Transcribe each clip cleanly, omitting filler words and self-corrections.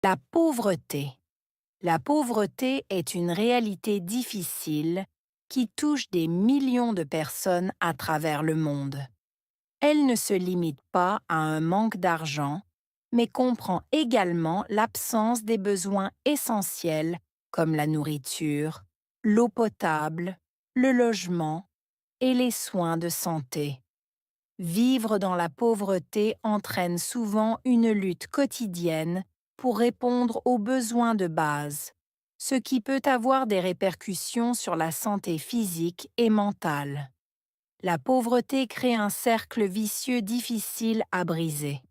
La pauvreté. La pauvreté est une réalité difficile qui touche des millions de personnes à travers le monde. Elle ne se limite pas à un manque d'argent, mais comprend également l'absence des besoins essentiels comme la nourriture, l'eau potable, le logement et les soins de santé. Vivre dans la pauvreté entraîne souvent une lutte quotidienne pour répondre aux besoins de base, ce qui peut avoir des répercussions sur la santé physique et mentale. La pauvreté crée un cercle vicieux difficile à briser.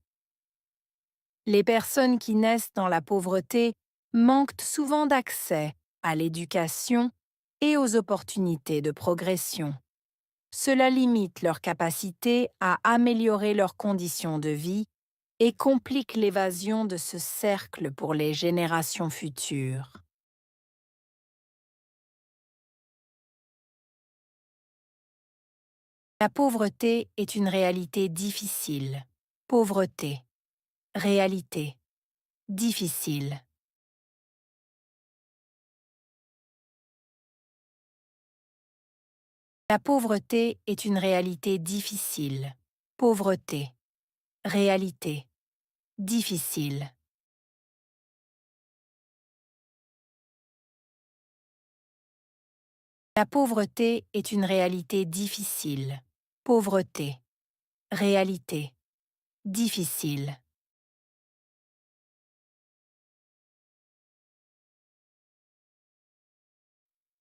Les personnes qui naissent dans la pauvreté manquent souvent d'accès à l'éducation et aux opportunités de progression. Cela limite leur capacité à améliorer leurs conditions de vie et complique l'évasion de ce cercle pour les générations futures. La pauvreté est une réalité difficile. Pauvreté, réalité, difficile. La pauvreté est une réalité difficile. Pauvreté, réalité, difficile. La pauvreté est une réalité difficile. Pauvreté, réalité, difficile.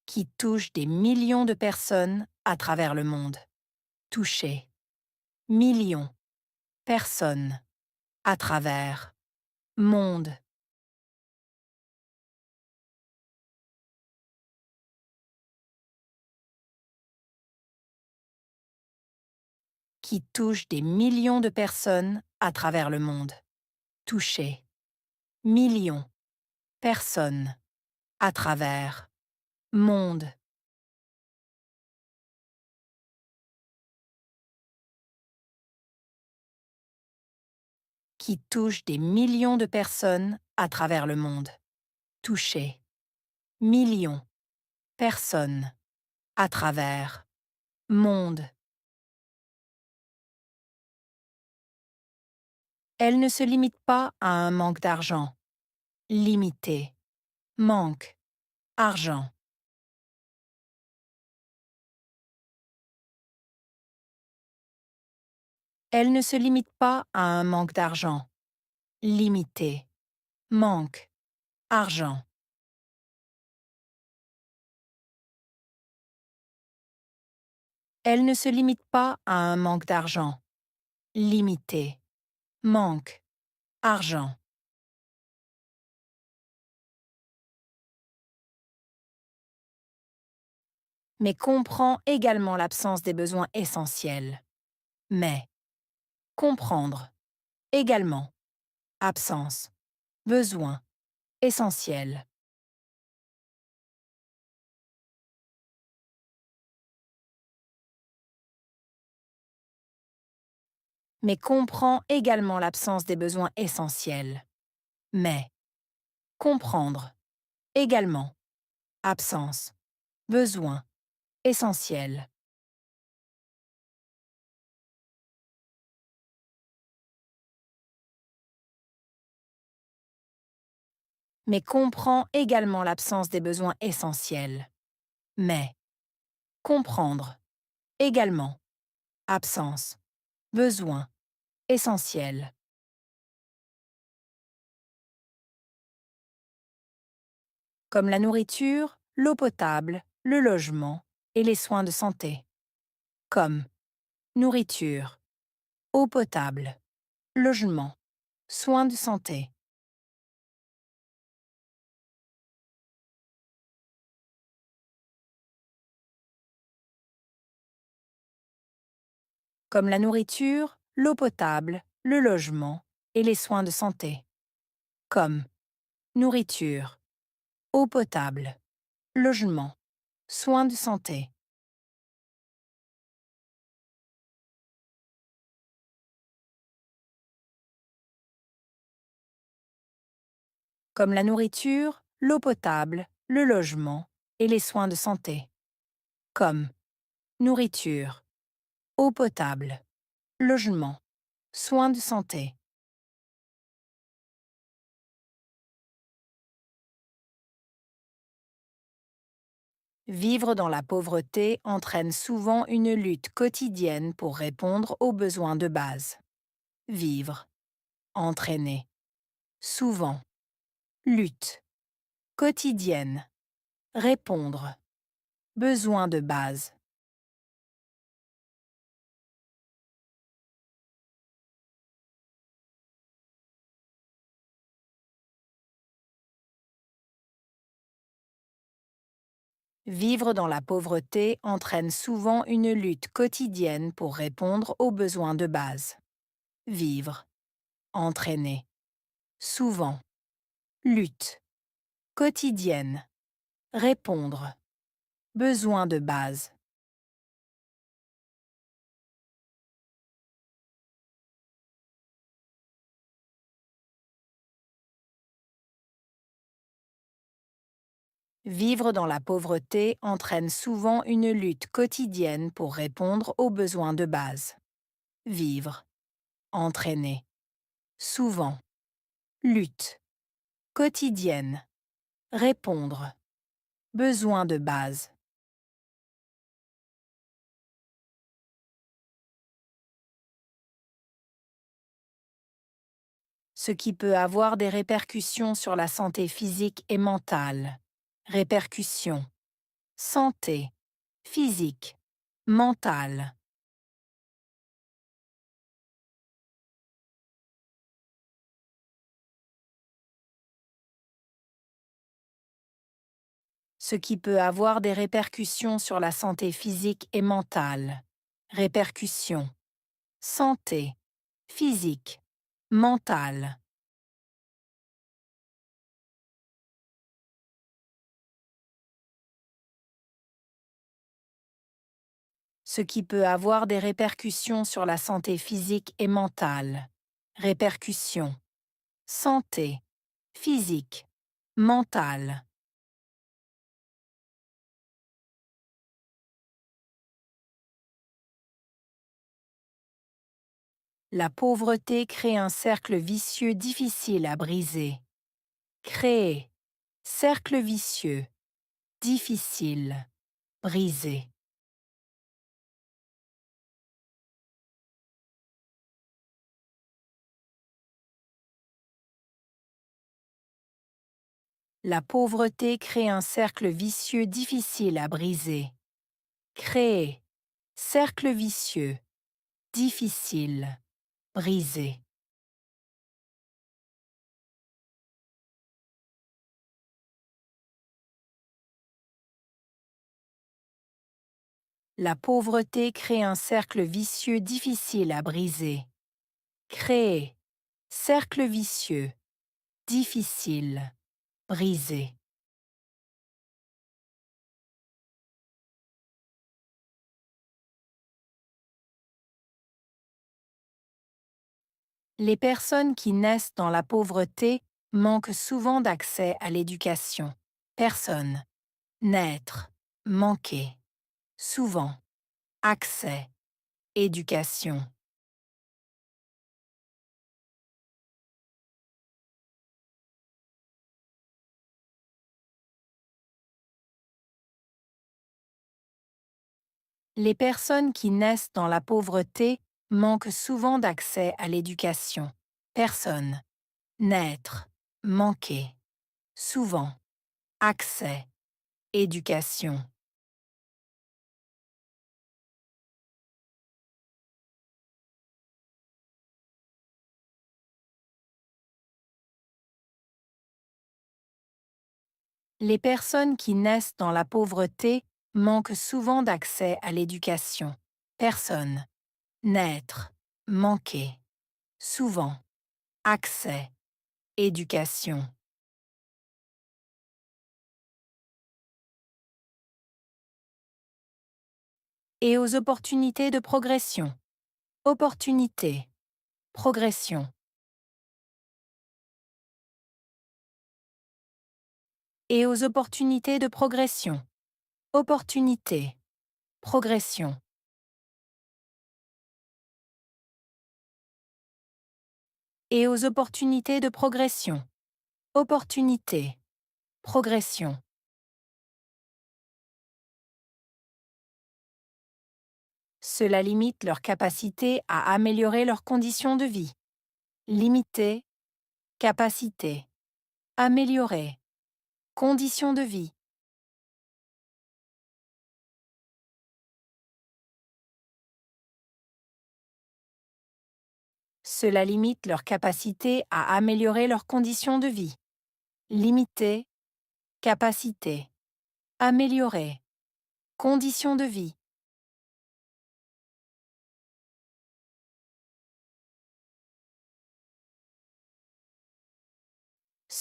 Qui touche des millions de personnes à travers le monde. Toucher. Millions. Personnes. À travers. Monde. Qui touche des millions de personnes à travers le monde. Toucher. Millions. Personnes. À travers. Monde. Qui touche des millions de personnes à travers le monde. Toucher. Millions. Personnes. À travers. Monde. Elle ne se limite pas à un manque d'argent. Limité. Manque. Argent. Elle ne se limite pas à un manque d'argent. Limité. Manque. Argent. Elle ne se limite pas à un manque d'argent. Limité. Manque. Argent. Mais comprend également l'absence des besoins essentiels. Mais. Comprendre. Également. Absence. Besoin. Essentiel. Mais comprend également l'absence des besoins essentiels. Mais. Comprendre. Également. Absence. Besoin. Essentiel. Mais comprend également l'absence des besoins essentiels. Mais. Comprendre. Également. Absence. Besoin. Essentiel. Comme la nourriture, l'eau potable, le logement et les soins de santé. Comme nourriture, eau potable, logement, soins de santé. Comme la nourriture, l'eau potable, le logement et les soins de santé. Comme nourriture, eau potable, logement, soins de santé. comme la nourriture, l'eau potable, le logement et les soins de santé. Comme nourriture, eau potable, logement, soins de santé. Vivre dans la pauvreté entraîne souvent une lutte quotidienne pour répondre aux besoins de base. Vivre, entraîner, souvent, lutte, quotidienne, répondre, besoin de base. Vivre dans la pauvreté entraîne souvent une lutte quotidienne pour répondre aux besoins de base. Vivre, entraîner, souvent, lutte, quotidienne, répondre, besoin de base. Vivre dans la pauvreté entraîne souvent une lutte quotidienne pour répondre aux besoins de base. Vivre, entraîner, souvent, lutte, quotidienne, répondre, besoin de base. Ce qui peut avoir des répercussions sur la santé physique et mentale. Répercussions. Santé, physique, mentale. Ce qui peut avoir des répercussions sur la santé physique et mentale. Répercussions. Santé, physique, mentale. Ce qui peut avoir des répercussions sur la santé physique et mentale. Répercussions. Santé, physique, mentale. La pauvreté crée un cercle vicieux difficile à briser. Créer. Cercle vicieux. Difficile. Briser. La pauvreté crée un cercle vicieux difficile à briser. Créer. Cercle vicieux. Difficile. Briser. La pauvreté crée un cercle vicieux difficile à briser. Créer. Cercle vicieux. Difficile. Briser. Les personnes qui naissent dans la pauvreté manquent souvent d'accès à l'éducation. Personne. Naître. Manquer. Souvent. Accès. Éducation. Les personnes qui naissent dans la pauvreté manquent souvent d'accès à l'éducation. Personne. Naître. Manquer. Souvent. Accès. Éducation. Les personnes qui naissent dans la pauvreté manquent souvent d'accès à l'éducation. Personne. Naître. Manquer. Souvent. Accès. Éducation. Et aux opportunités de progression. Opportunité. Progression. et aux opportunités de progression. Opportunité, progression. Et aux opportunités de progression. Opportunité, progression. Cela limite leur capacité à améliorer leurs conditions de vie. Limiter, capacité. Améliorer, conditions de vie. Cela limite leur capacité à améliorer leurs conditions de vie. Limiter, capacité. Améliorer, conditions de vie.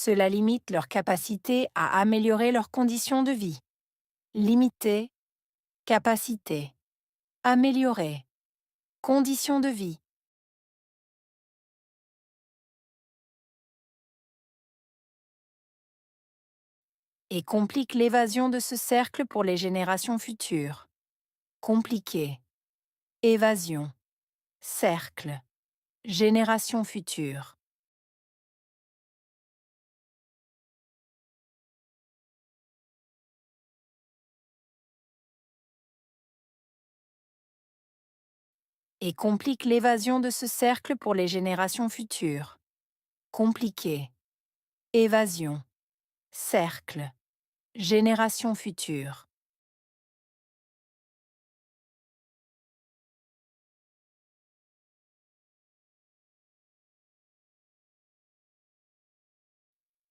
Cela limite leur capacité à améliorer leurs conditions de vie. Limiter, capacité. Améliorer, conditions de vie. Et complique l'évasion de ce cercle pour les générations futures. Compliqué. Évasion. Cercle. Génération future. Et complique l'évasion de ce cercle pour les générations futures. Compliqué. Évasion. Cercle. Génération future.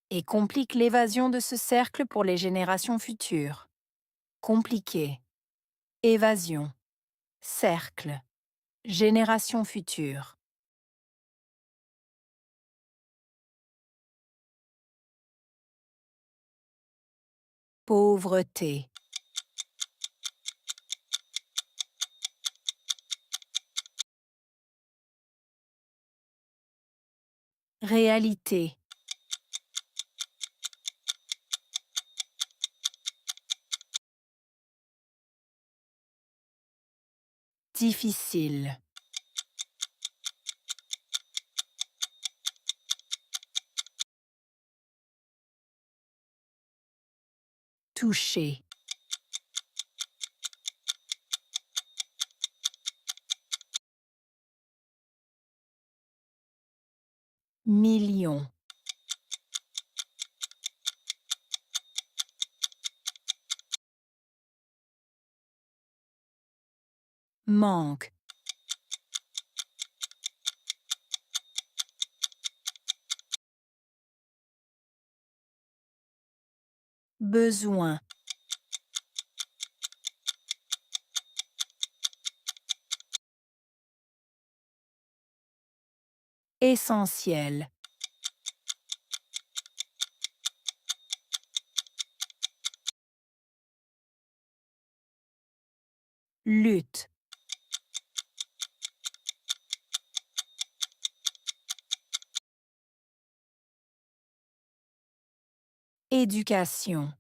Et complique l'évasion de ce cercle pour les générations futures. Compliqué. Évasion. Cercle. Génération future. Pauvreté. Réalité. Difficile. Toucher. Million. Manque. Besoin. Essentiel. Lutte. Éducation.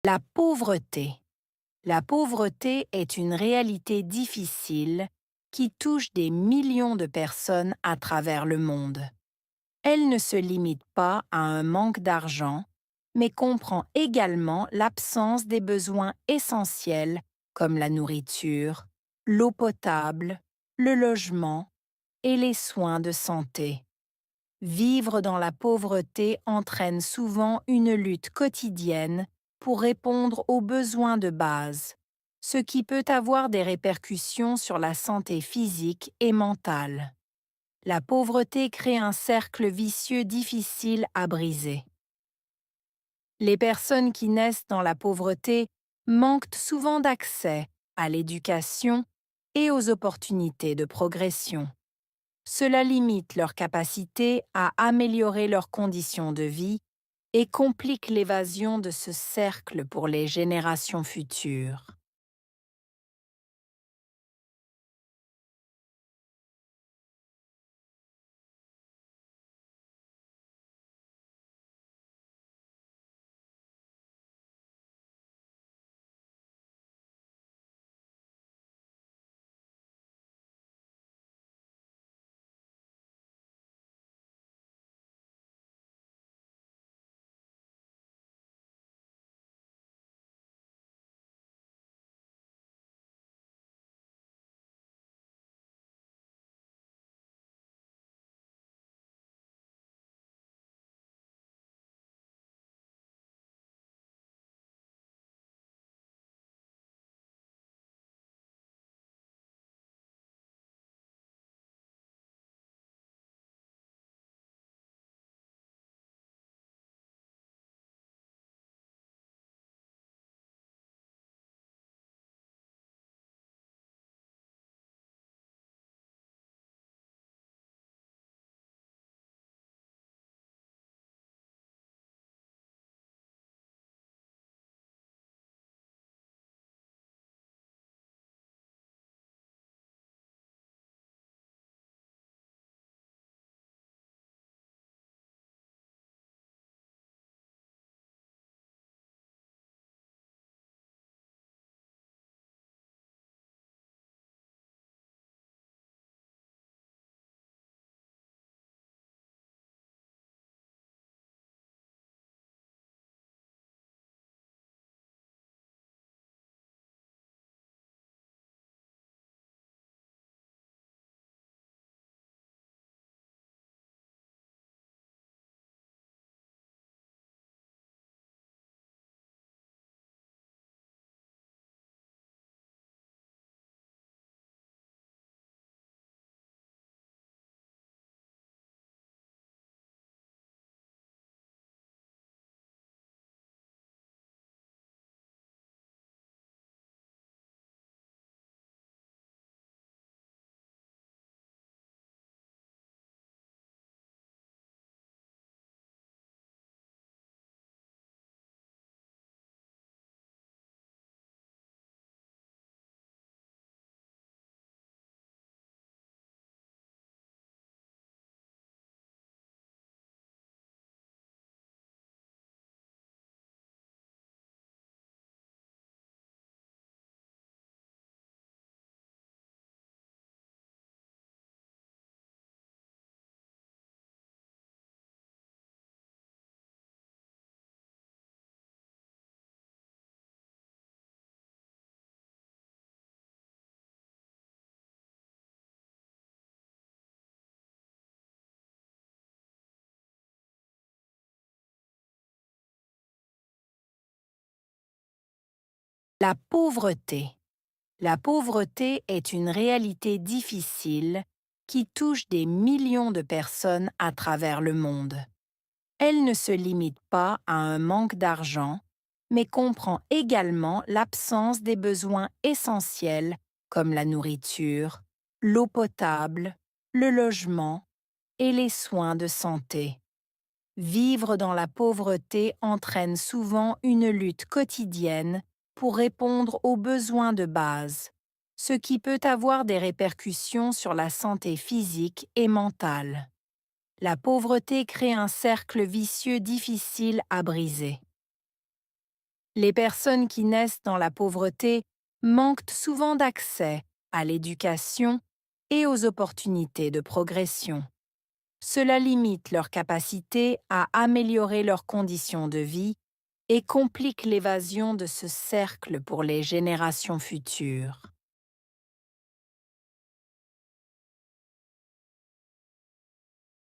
La pauvreté. La pauvreté est une réalité difficile qui touche des millions de personnes à travers le monde. Elle ne se limite pas à un manque d'argent, mais comprend également l'absence des besoins essentiels comme la nourriture, l'eau potable, le logement et les soins de santé. Vivre dans la pauvreté entraîne souvent une lutte quotidienne pour répondre aux besoins de base, ce qui peut avoir des répercussions sur la santé physique et mentale. La pauvreté crée un cercle vicieux difficile à briser. Les personnes qui naissent dans la pauvreté manquent souvent d'accès à l'éducation et aux opportunités de progression. Cela limite leur capacité à améliorer leurs conditions de vie et complique l'évasion de ce cercle pour les générations futures. La pauvreté. La pauvreté est une réalité difficile qui touche des millions de personnes à travers le monde. Elle ne se limite pas à un manque d'argent, mais comprend également l'absence des besoins essentiels comme la nourriture, l'eau potable, le logement et les soins de santé. Vivre dans la pauvreté entraîne souvent une lutte quotidienne pour répondre aux besoins de base, ce qui peut avoir des répercussions sur la santé physique et mentale. La pauvreté crée un cercle vicieux difficile à briser. Les personnes qui naissent dans la pauvreté manquent souvent d'accès à l'éducation et aux opportunités de progression. Cela limite leur capacité à améliorer leurs conditions de vie et complique l'évasion de ce cercle pour les générations futures.